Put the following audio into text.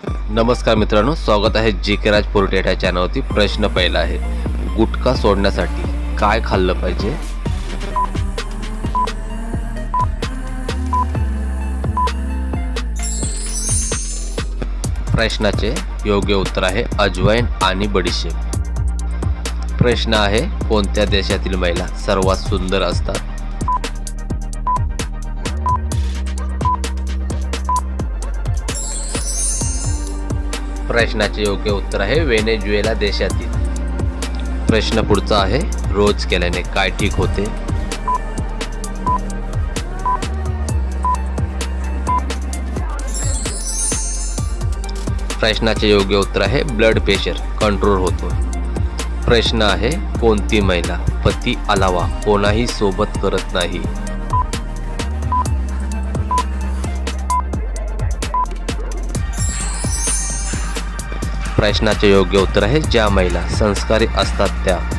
नमस्कार मित्रांनो, स्वागत आहे जी.के. राज पोर्टेट या चॅनलवरती. प्रश्न पहिला आहे, गुटखा सोडण्यासाठी काय खाल्लं पाहिजे? प्रश्नाचे योग्य उत्तर आहे अजवाईन आणि बडीशेप. प्रश्न आहे, कोणत्या देशातील महिला सर्वात सुंदर असतात? प्रश्नाचे योग्य उत्तर आहे व्हेनेझुएला देशातील. प्रश्न पुढचा आहे, रोज केल्याने काय ठीक होते? प्रश्नाचे योग्य उत्तर आहे ब्लड प्रेशर कंट्रोल होतो. प्रश्न आहे, कोणती महिला पती अलावा कोणाही सोबत करत नाही? प्रश्नाचे योग्य उत्तर आहे ज्या महिला संस्कारी असतात त्या.